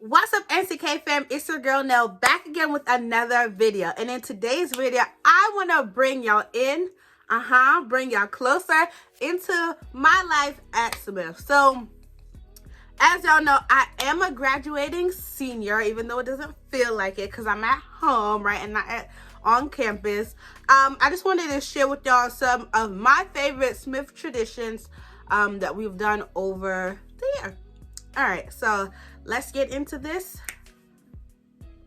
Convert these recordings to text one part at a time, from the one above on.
What's up, NCK fam? It's your girl Nell back again with another video. And in today's video, I want to bring y'all in, bring y'all closer into my life at Smith. So, as y'all know, I am a graduating senior, even though it doesn't feel like it because I'm at home, right, and not on campus. I just wanted to share with y'all some of my favorite Smith traditions that we've done over the year. All right, so let's get into this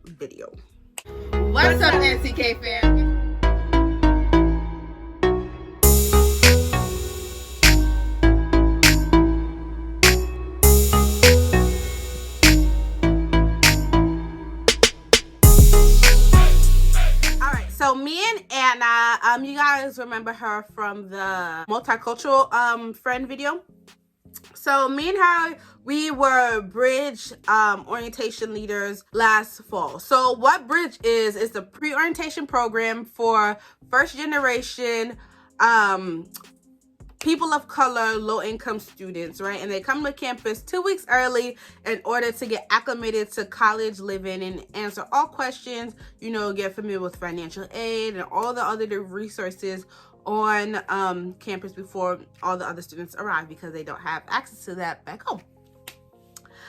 video. What's up, NCK fam? So me and Anna, you guys remember her from the multicultural friend video. So me and her, we were Bridge orientation leaders last fall. So what Bridge is the pre-orientation program for first generation people of color, low-income students, right? And they come to campus 2 weeks early in order to get acclimated to college living and answer all questions, you know, get familiar with financial aid and all the other resources on campus before all the other students arrive, because they don't have access to that back home.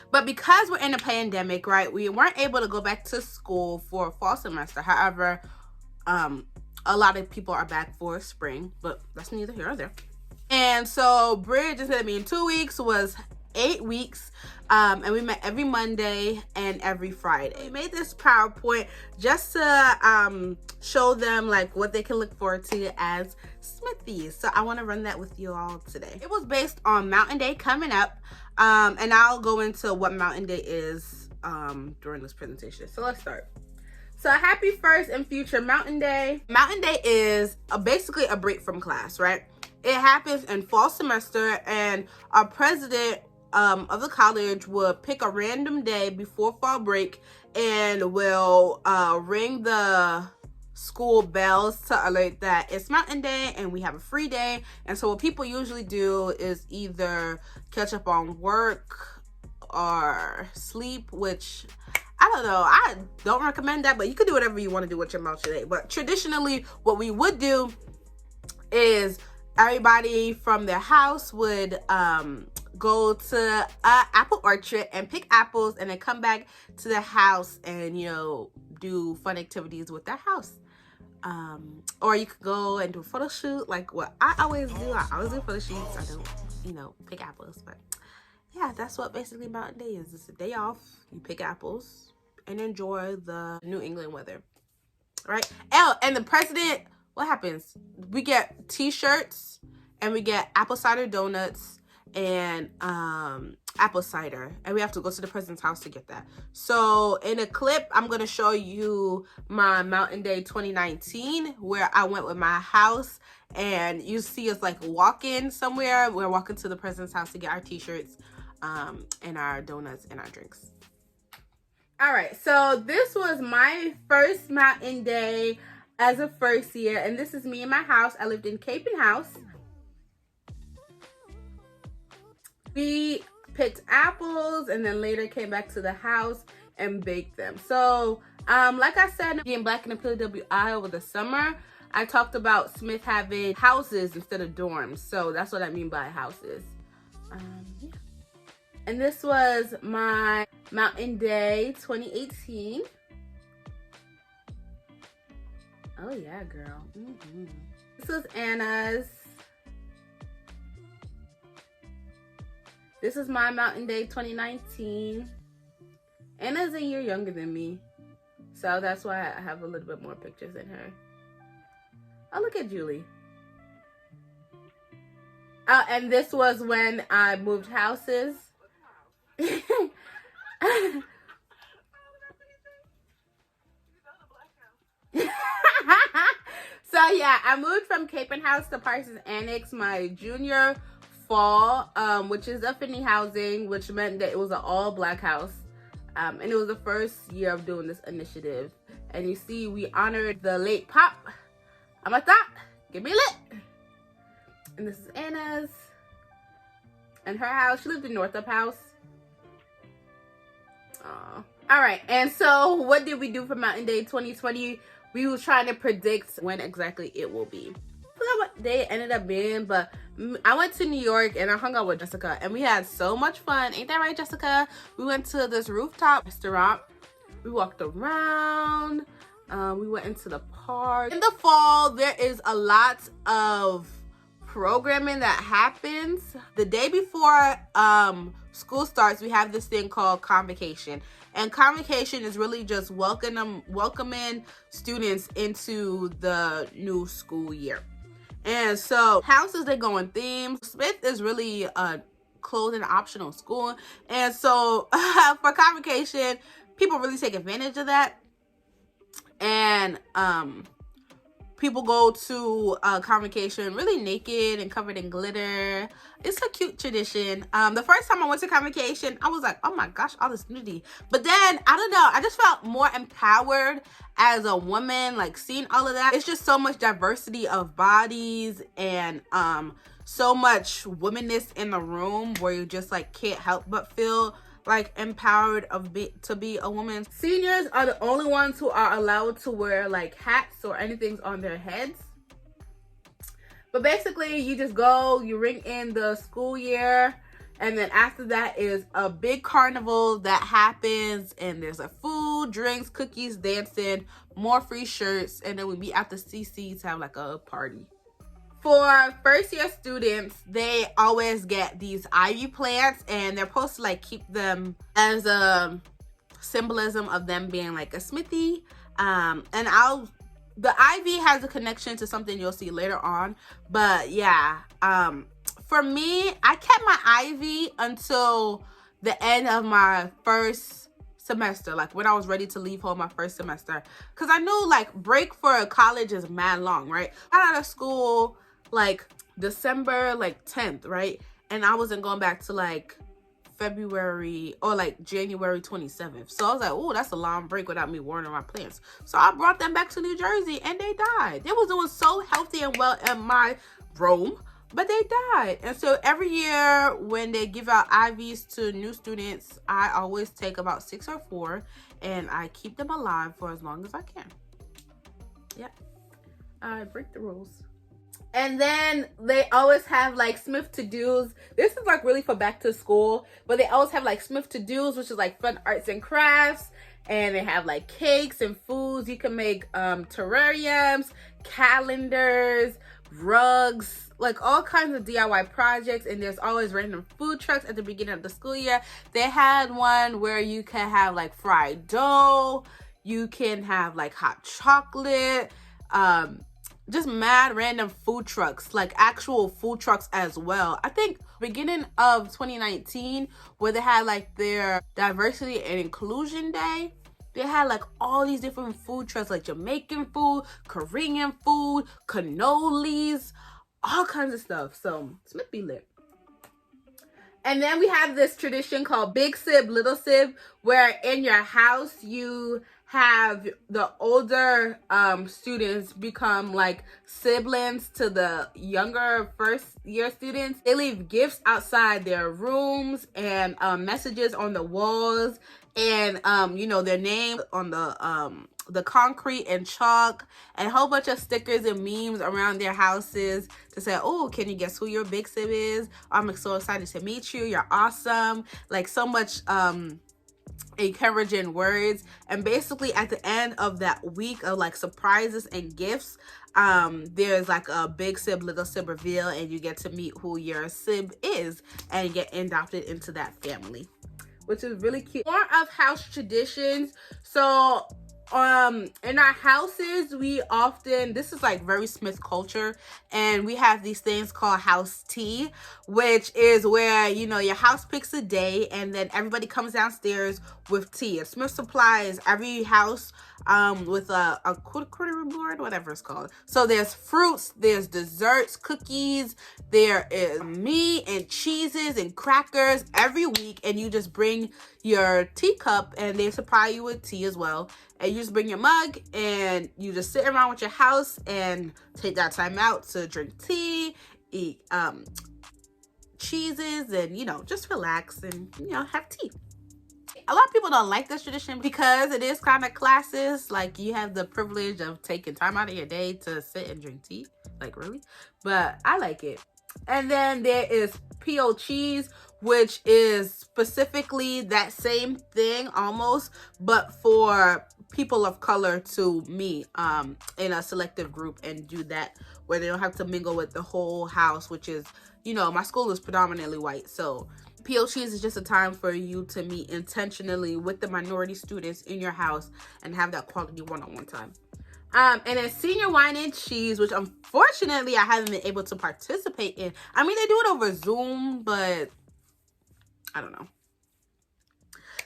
But because we're in a pandemic, right, we weren't able to go back to school for fall semester. However, a lot of people are back for spring, but that's neither here nor there. And so Bridge, instead of being 2 weeks, was 8 weeks. And we met every Monday and every Friday. We made this PowerPoint just to show them like what they can look forward to as Smithies. So I want to run that with you all today. It was based on Mountain Day coming up. And I'll go into what Mountain Day is during this presentation. So let's start. So happy first and future Mountain Day. Mountain Day is basically a break from class, right? It happens in fall semester, and our president of the college will pick a random day before fall break and will ring the school bells to alert that it's Mountain Day and we have a free day. And so what people usually do is either catch up on work or sleep, which I don't know, I don't recommend that, but you can do whatever you want to do with your Mountain Day. But traditionally, what we would do is everybody from their house would go to an apple orchard and pick apples, and then come back to their house and, you know, do fun activities with their house. Or you could go and do a photo shoot, like what I always do. I always do photo shoots. I don't, you know, pick apples, but yeah, that's what basically Mountain Day is. It's a day off. You pick apples and enjoy the New England weather, right? Oh, and the president, what happens? We get t-shirts and we get apple cider donuts and apple cider, and we have to go to the president's house to get that. So in a clip, I'm going to show you my Mountain Day 2019, where I went with my house, and you see us like walking somewhere. We're walking to the president's house to get our t-shirts and our donuts and our drinks. All right, so this was my first Mountain Day as a first year, and this is me in my house. I lived in Capon House. We picked apples and then later came back to the house and baked them. So like I said, being black in the PWI over the summer, I talked about Smith having houses instead of dorms. So that's what I mean by houses. Yeah. And this was my Mountain Day 2018. Oh yeah, girl. This was Anna's. This is my Mountain Day 2019. Anna's a year younger than me, so that's why I have a little bit more pictures than her. Oh, look at Julie. And this was when I moved houses. So yeah, I moved from Capon House to Parsons Annex my junior fall, which is affinity housing, which meant that it was an all-black house, and it was the first year of doing this initiative. And you see, we honored the late Pop. I'm like that. Give me lit. And this is Anna's and her house. She lived in Northup House. All right, and so what did we do for Mountain Day 2020? We was trying to predict when exactly it will be. I forgot what day it ended up being, but I went to New York and I hung out with Jessica and we had so much fun. Ain't that right, Jessica? We went to this rooftop restaurant. We walked around. We went into the park. In the fall, there is a lot of programming that happens. The day before school starts, we have this thing called Convocation. And Convocation is really just welcoming students into the new school year. And so houses, they go in themes. Smith is really a clothing optional school. And so for Convocation, people really take advantage of that. And people go to Convocation really naked and covered in glitter. It's a cute tradition. The first time I went to Convocation, I was like, oh my gosh, all this nudity. But then, I don't know, I just felt more empowered as a woman, like seeing all of that. It's just so much diversity of bodies and so much womanness in the room where you just like can't help but feel like empowered to be a woman. Seniors are the only ones who are allowed to wear like hats or anything on their heads. But basically you just go, you ring in the school year, and then after that is a big carnival that happens, and there's like food, drinks, cookies, dancing, more free shirts, and then we meet at the CC to have like a party. For first year students, they always get these ivy plants, and they're supposed to like keep them as a symbolism of them being like a smithy. The ivy has a connection to something you'll see later on, but yeah, for me, I kept my ivy until the end of my first semester, like when I was ready to leave home my first semester, because I knew like break for college is mad long, right? I got out of school like December like 10th, right? And I wasn't going back to like February or like January 27th. So I was like, oh, that's a long break without me watering my plants. So I brought them back to New Jersey and they died. They was doing so healthy and well in my room, but they died. And so every year when they give out IVs to new students, I always take about 6 or 4 and I keep them alive for as long as I can. Yep, I break the rules. And then they always have like Smith to-dos. This is like really for back to school, but they always have like Smith to-dos, which is like fun arts and crafts. And they have like cakes and foods. You can make terrariums, calendars, rugs, like all kinds of DIY projects. And there's always random food trucks at the beginning of the school year. They had one where you can have like fried dough. You can have like hot chocolate, just mad random food trucks, like actual food trucks as well. I think beginning of 2019, where they had like their diversity and inclusion day, they had like all these different food trucks, like Jamaican food, Korean food, cannolis, all kinds of stuff. So Smith be lit. And then we have this tradition called Big Sib, Little Sib, where in your house you have the older students become like siblings to the younger first year students. They leave gifts outside their rooms and messages on the walls, and you know, their name on the concrete and chalk, and a whole bunch of stickers and memes around their houses to say, oh, can you guess who your big sib is? I'm so excited to meet you. You're awesome. Like so much encouraging words. And basically at the end of that week of like surprises and gifts, there's like a big sib, little sib reveal, and you get to meet who your sib is and get adopted into that family, which is really cute. More of house traditions. So in our houses, we often, this is like very Smith culture, and we have these things called house tea, which is where, you know, your house picks a day and then everybody comes downstairs with tea. And Smith supplies every house with a charcuterie board, whatever it's called. So there's fruits, there's desserts, cookies, there is meat and cheeses and crackers every week, and you just bring your teacup and they supply you with tea as well. And you just bring your mug and you just sit around with your house and take that time out to drink tea, eat cheeses, and, you know, just relax and, you know, have tea. A lot of people don't like this tradition because it is kind of classist. Like, you have the privilege of taking time out of your day to sit and drink tea. Like, really? But I like it. And then there is P.O. cheese, which is specifically that same thing almost, but for people of color to meet in a selective group and do that, where they don't have to mingle with the whole house, which is, you know, my school is predominantly white. So POCs is just a time for you to meet intentionally with the minority students in your house and have that quality one-on-one time. And then senior wine and cheese, which unfortunately I haven't been able to participate in. I mean, they do it over Zoom, but I don't know.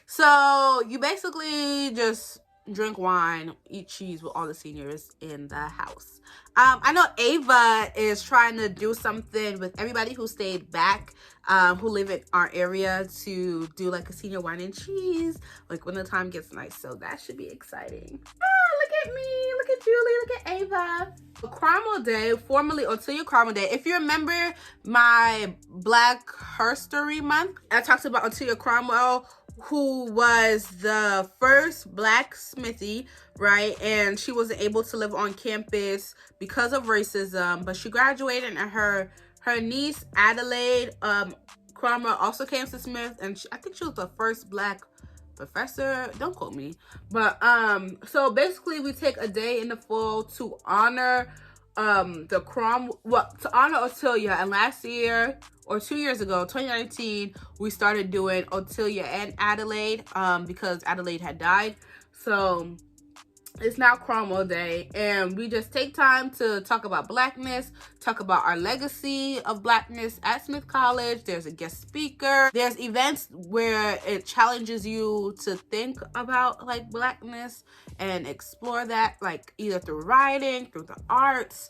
So you basically just drink wine, eat cheese with all the seniors in the house. I know Ava is trying to do something with everybody who stayed back, who live in our area, to do like a senior wine and cheese, like when the time gets nice. So that should be exciting. Oh, look at me, look at Julie, look at Ava. Cromwell Day, formerly Otillia Cromwell Day. If you remember my Black Herstory Month, I talked about Otillia Cromwell, who was the first blacksmithy, right? And she wasn't able to live on campus because of racism, but she graduated, and her niece Adelaide Cromwell also came to Smith, and I think she was the first Black professor. Don't quote me, but so basically we take a day in the fall to honor to honor Otillia. And last year, or 2 years ago, 2019, we started doing Otillia and Adelaide because Adelaide had died. So it's now Cromwell Day, and we just take time to talk about Blackness, talk about our legacy of Blackness at Smith College. There's a guest speaker. There's events where it challenges you to think about like Blackness and explore that, like either through writing, through the arts,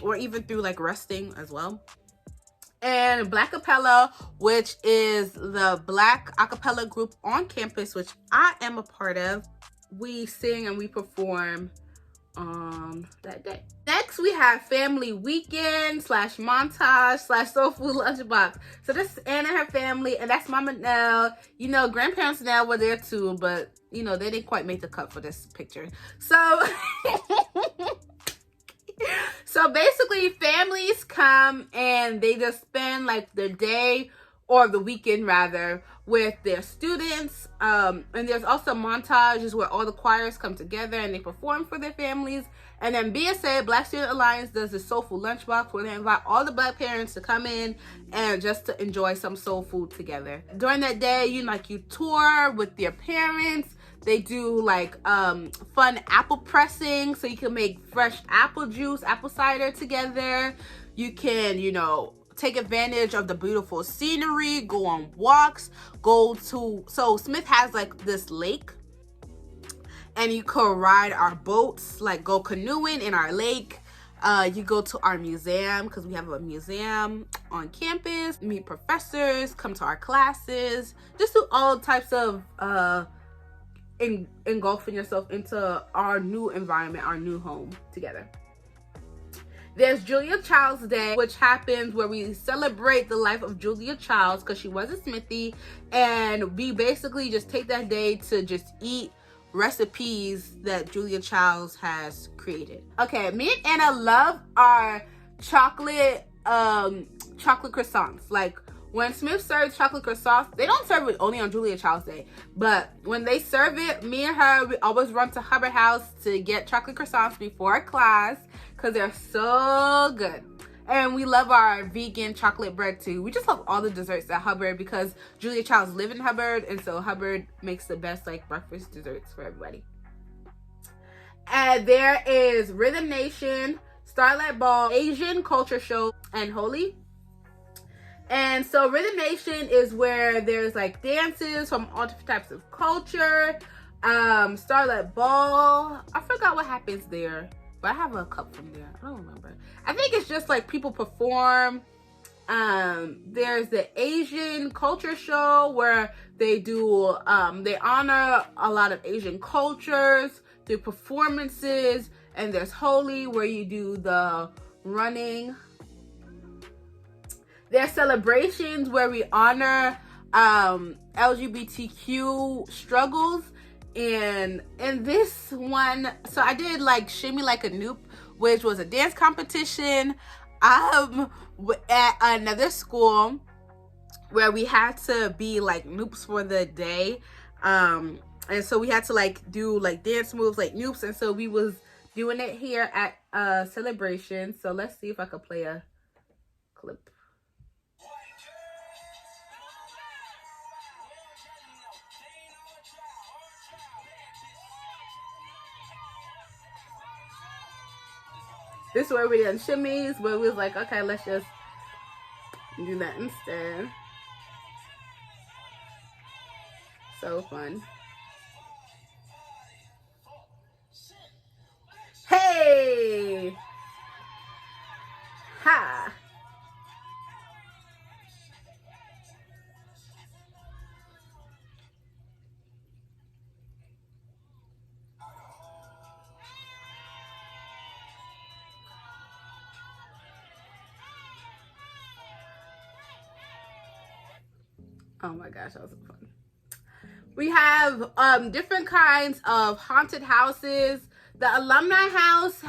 or even through like resting as well. And Black Acapella, which is the Black acapella group on campus, which I am a part of. We sing and we perform that day. Next, we have family weekend / montage / soul food lunchbox. So this is Anna and her family, and that's Mama Nelle. You know, grandparents Nelle were there too, but you know, they didn't quite make the cut for this picture. So so basically, families come and they just spend like the day, or the weekend rather, with their students. And there's also montages where all the choirs come together and they perform for their families. And then BSA, Black Student Alliance, does the soul food lunchbox where they invite all the Black parents to come in and just to enjoy some soul food together. During that day, you tour with their parents. They do like fun apple pressing, so you can make fresh apple juice, apple cider together. You can, take advantage of the beautiful scenery, go on walks, so Smith has like this lake, and you could ride our boats, like go canoeing in our lake. You go to our museum, because we have a museum on campus, meet professors, come to our classes, just do all types of engulfing yourself into our new environment, our new home together. There's Julia Child's Day, which happens where we celebrate the life of Julia Childs, because she was a Smithy, and we basically just take that day to just eat recipes that Julia Childs has created. Okay, me and Anna love our chocolate croissants. Like, when Smith serves chocolate croissants, they don't serve it only on Julia Child's Day, but when they serve it, me and her, we always run to Hubbard House to get chocolate croissants before class, because they're so good. And we love our vegan chocolate bread too. We just love all the desserts at Hubbard, because Julia Childs live in Hubbard, and so Hubbard makes the best like breakfast desserts for everybody. And there is Rhythm Nation, Starlight Ball, Asian Culture Show, and Holy. And so Rhythm Nation is where there's like dances from all different types of culture. Starlight Ball, I forgot what happens there, but I have a cup from there. I don't remember. I think it's just like people perform. There's the Asian Culture Show where they do, they honor a lot of Asian cultures through performances. And there's Holy, where you do the running. There's celebrations where we honor LGBTQ struggles. And in this one, so I did like Shimmy Like a Noop, which was a dance competition at another school where we had to be like noops for the day. And so we had to like do like dance moves like noops, and so we was doing it here at Celebration. So let's see if I could play a clip. This is where we did shimmies, but we was like, okay, let's just do that instead. So fun. Hey! Ha! Oh my gosh, that was so fun. We have different kinds of haunted houses. The alumni house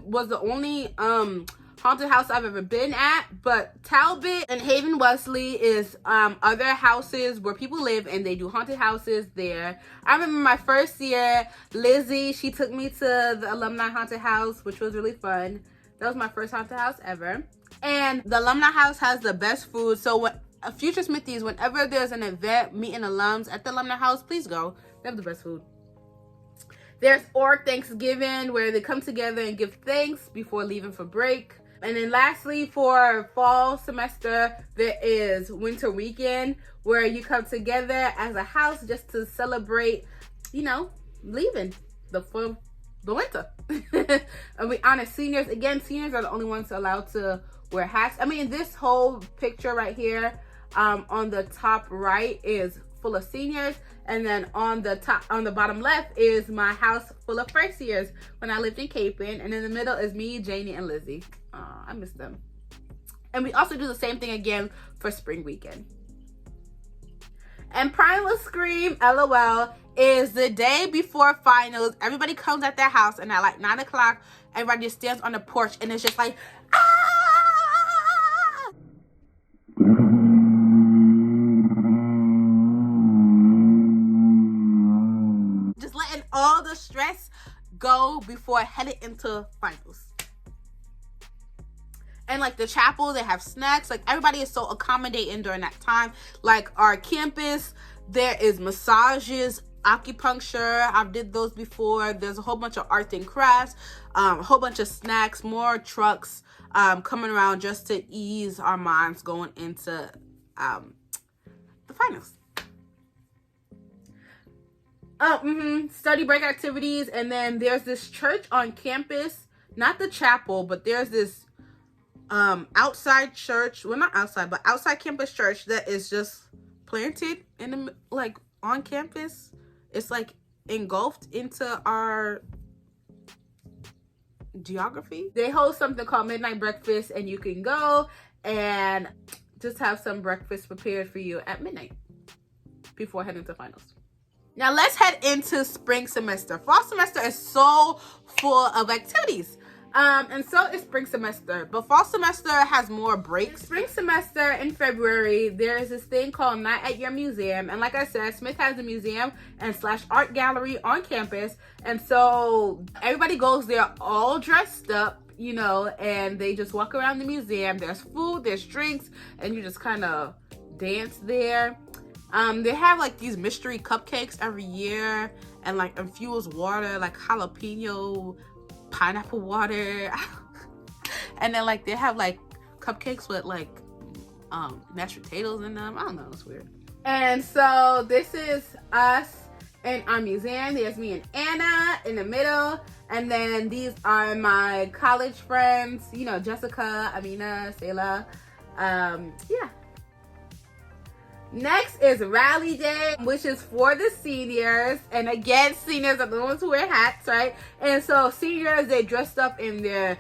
was the only haunted house I've ever been at, but Talbot and Haven Wesley is other houses where people live and they do haunted houses there. I remember my first year, Lizzie, she took me to the alumni haunted house, which was really fun. That was my first haunted house ever. And the alumni house has the best food. So what Future Smithies, whenever there's an event meeting alums at the alumni house, please go. They have the best food. There's Org Thanksgiving, where they come together and give thanks before leaving for break. And then lastly, for fall semester, there is Winter Weekend, where you come together as a house just to celebrate, you know, leaving for the winter. And we honor seniors. Again, seniors are the only ones allowed to wear hats. I mean, this whole picture right here on the top right is full of seniors, and then on the bottom left is my house full of first years when I lived in Capon, and in the middle is me, Janie, and Lizzie. I miss them. And we also do the same thing again for spring weekend. And Primal Scream, LOL, is the day before finals. Everybody comes at their house, and at like 9 o'clock, everybody just stands on the porch, and it's just like, ah! Just letting all the stress go before heading into finals. And like the chapel, they have snacks. Like everybody is so accommodating during that time. Like our campus, there is massages, acupuncture. I've did those before. There's a whole bunch of arts and crafts, a whole bunch of snacks, more trucks coming around just to ease our minds going into the finals. Study break activities, and then there's this church on campus, not the chapel, but there's this outside church, well, not outside, but outside campus church that is just planted in the, like, on campus. It's like engulfed into our geography. They host something called Midnight Breakfast, and you can go and just have some breakfast prepared for you at midnight before heading to finals. Now let's head into spring semester. Fall semester is so full of activities. And so is spring semester, but fall semester has more breaks. Spring semester in February, there's this thing called Night at Your Museum. And like I said, Smith has a museum and / art gallery on campus. And so everybody goes there all dressed up, you know, and they just walk around the museum. There's food, there's drinks, and you just kind of dance there. They have like these mystery cupcakes every year, and like infused water, like jalapeno pineapple water. And then like they have like cupcakes with like mashed potatoes in them. I don't know, it's weird. And so this is us in our museum. There's me and Anna in the middle, and then these are my college friends, you know, Jessica, Amina, Sayla. Yeah. Next is Rally Day, which is for the seniors. And again, seniors are the ones who wear hats, right? And so seniors, they dressed up in their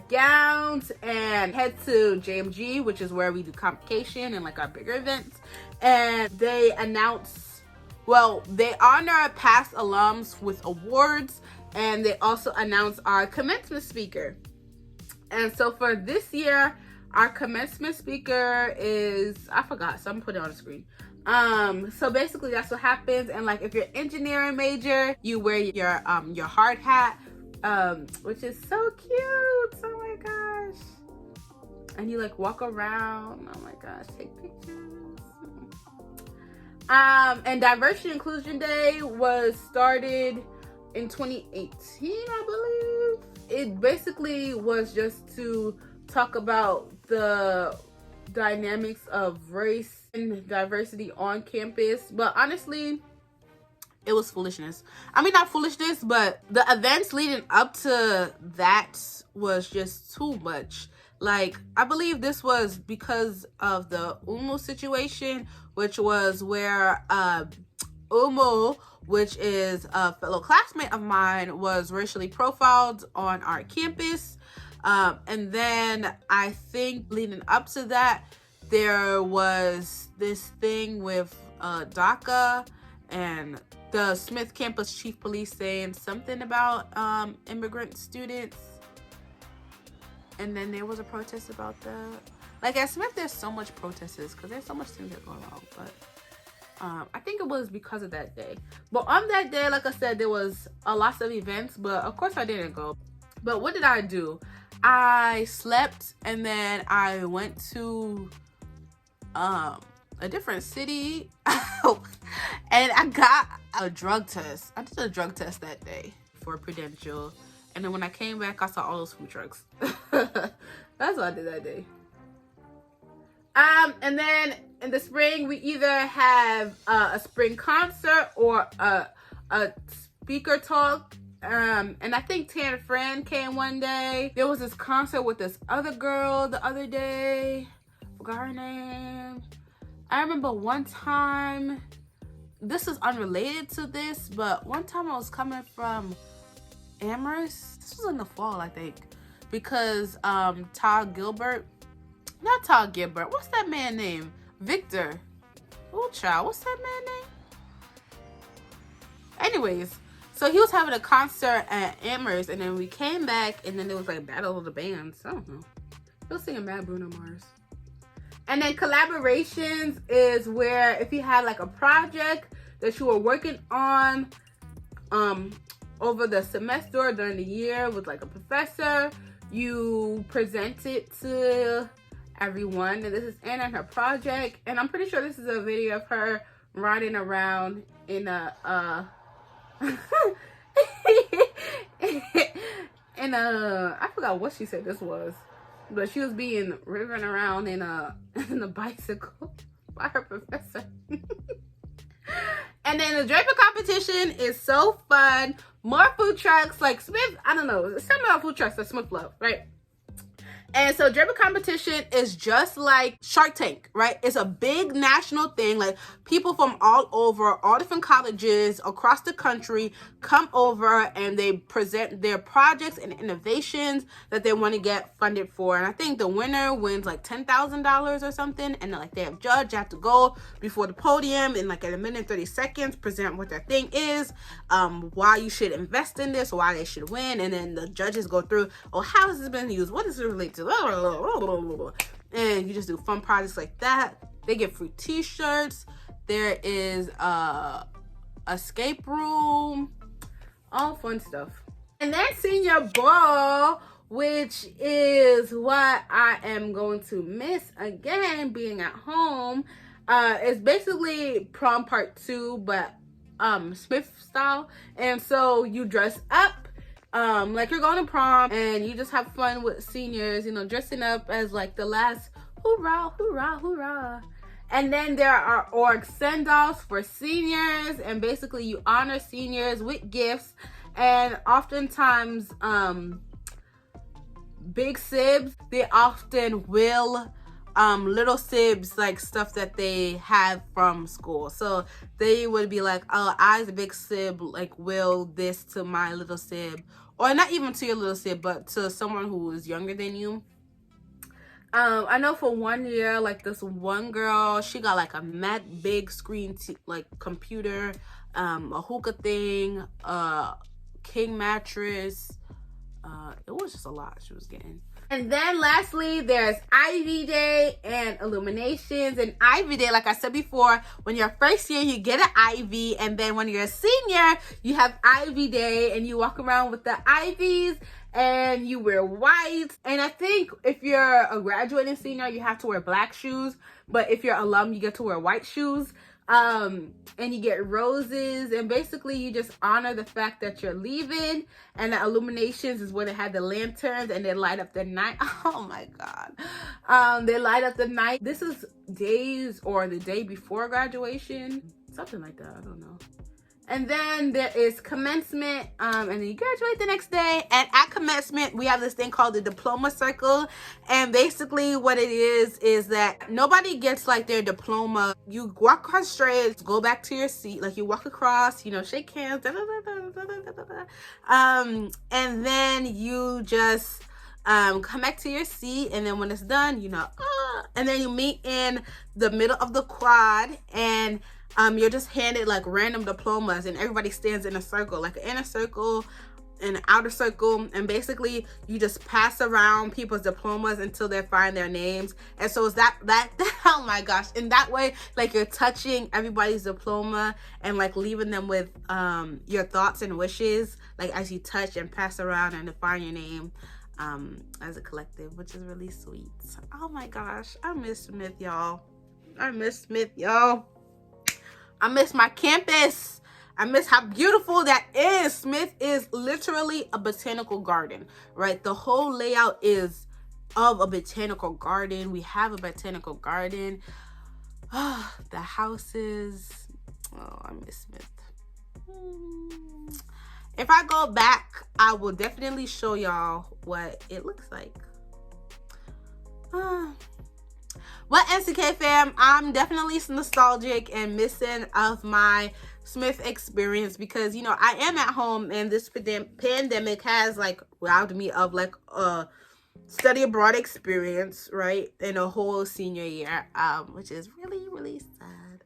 gowns and head to JMG, which is where we do Convocation and like our bigger events. And they announce, well, they honor past alums with awards, and they also announce our commencement speaker. And so for this year, our commencement speaker is, I forgot, so I'm putting it on the screen. So basically that's what happens. And like if you're an engineering major, you wear your hard hat, which is so cute. Oh my gosh. And you like walk around. Oh my gosh, take pictures. And Diversity Inclusion Day was started in 2018, I believe. It basically was just to talk about the dynamics of race and diversity on campus. But honestly, it was foolishness. I mean, not foolishness, but the events leading up to that was just too much. Like, I believe this was because of the Umu situation, which was where Umu, which is a fellow classmate of mine, was racially profiled on our campus. And then I think leading up to that, there was this thing with DACA and the Smith campus chief police saying something about immigrant students. And then there was a protest about that. Like at Smith, there's so much protests because there's so much things that go wrong. But I think it was because of that day. But on that day, like I said, there was a lot of events, but of course I didn't go. But what did I do? I slept, and then I went to a different city and I got a drug test. I did a drug test that day for Prudential, and then when I came back, I saw all those food trucks. That's what I did that day. And then in the spring, we either have a spring concert or a speaker talk. And I think Tan Fran came one day. There was this concert with this other girl the other day. Forgot her name. I remember one time, this is unrelated to this, but one time I was coming from Amherst. This was in the fall, I think, because Todd Gilbert, not Todd Gilbert, what's that man name? Victor. Oh child, what's that man name? Anyways, so he was having a concert at Amherst, and then we came back, and then there was like Battle of the Bands. I don't know. He was singing Mad Bruno Mars. And then collaborations is where if you had like a project that you were working on over the semester or during the year with like a professor, you present it to everyone. And this is Anna and her project, and I'm pretty sure this is a video of her riding around in a I forgot what she said this was, but she was being driven around in a bicycle by her professor. And then the Draper Competition is so fun. More food trucks, like Smith, I don't know, some about food trucks that Smith love, right? And so Draper Competition is just like Shark Tank, right? It's a big national thing. Like people from all over, all different colleges across the country come over and they present their projects and innovations that they want to get funded for. And I think the winner wins like $10,000 or something. And then like they have judge, you have to go before the podium in like a minute and 30 seconds, present what their thing is, why you should invest in this, why they should win. And then the judges go through, oh, how has this been used? What does it relate to? And you just do fun projects like that. They get free t-shirts. There is a escape room, all fun stuff. And then senior ball, which is what I am going to miss again being at home. It's basically prom part 2, but Smith style. And so you dress up like you're going to prom, and you just have fun with seniors, you know, dressing up as like the last hoorah, hoorah, hoorah. And then there are org send-offs for seniors, and basically you honor seniors with gifts. And oftentimes big sibs, they often will little sibs, like stuff that they have from school. So they would be like, oh, I as a big sib like will this to my little sib, or not even to your little sib, but to someone who is younger than you. I know for 1 year, like this one girl, she got like a big screen like computer, a hookah thing, king mattress. It was just a lot she was getting. And then lastly, there's Ivy Day and Illuminations. And Ivy Day, like I said before, when you're first year, you get an Ivy. And then when you're a senior, you have Ivy Day and you walk around with the Ivies and you wear white. And I think if you're a graduating senior, you have to wear black shoes. But if you're alum, you get to wear white shoes. And you get roses, and basically you just honor the fact that you're leaving. And the Illuminations is where they had the lanterns and they light up the night. Oh my god. They light up the night. This is days or the day before graduation, something like that, I don't know. And then there is commencement, and then you graduate the next day. And at commencement, we have this thing called the diploma circle. And basically what it is that nobody gets like their diploma. You walk across straight, go back to your seat, like you walk across, you know, shake hands, and then you just come back to your seat. And then when it's done, you know, and then you meet in the middle of the quad, and you're just handed like random diplomas, and everybody stands in a circle, like an inner circle and an outer circle, and basically you just pass around people's diplomas until they find their names. And so it's that oh my gosh, in that way, like you're touching everybody's diploma and like leaving them with your thoughts and wishes, like as you touch and pass around and define your name as a collective, which is really sweet. Oh my gosh, I miss Smith, y'all. I miss Smith, y'all. I miss my campus. I miss how beautiful that is. Smith is literally a botanical garden, right? The whole layout is of a botanical garden. We have a botanical garden. The houses. Oh, I miss Smith. If I go back, I will definitely show y'all what it looks like. Well, NCK fam, I'm definitely nostalgic and missing of my Smith experience, because, you know, I am at home and this pandemic has like robbed me of like a study abroad experience, right, in a whole senior year, which is really, really sad.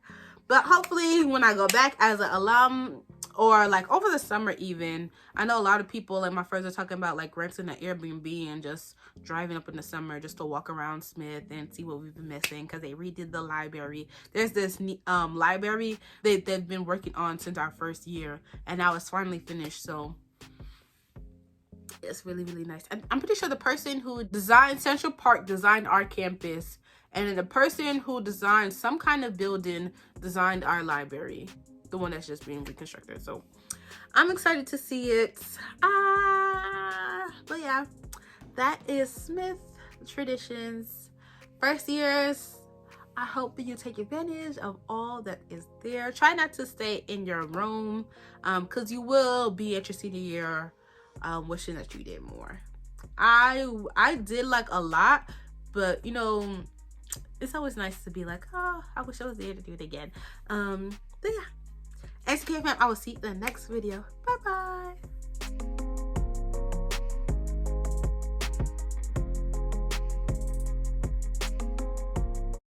But hopefully when I go back as an alum, or like over the summer even, I know a lot of people, like my friends, are talking about like renting an Airbnb and just driving up in the summer just to walk around Smith and see what we've been missing, because they redid the library. There's this library they've been working on since our first year, and now it's finally finished. So it's really, really nice. And I'm pretty sure the person who designed Central Park designed our campus, and then the person who designed some kind of building designed our library, the one that's just being reconstructed. So I'm excited to see it. But yeah, that is Smith traditions. First years, I hope you take advantage of all that is there. Try not to stay in your room, because you will be at your senior year wishing that you did more. I did like a lot, but you know, it's always nice to be like, oh, I wish I was there to do it again. But yeah, NCK fam, I will see you in the next video. Bye bye.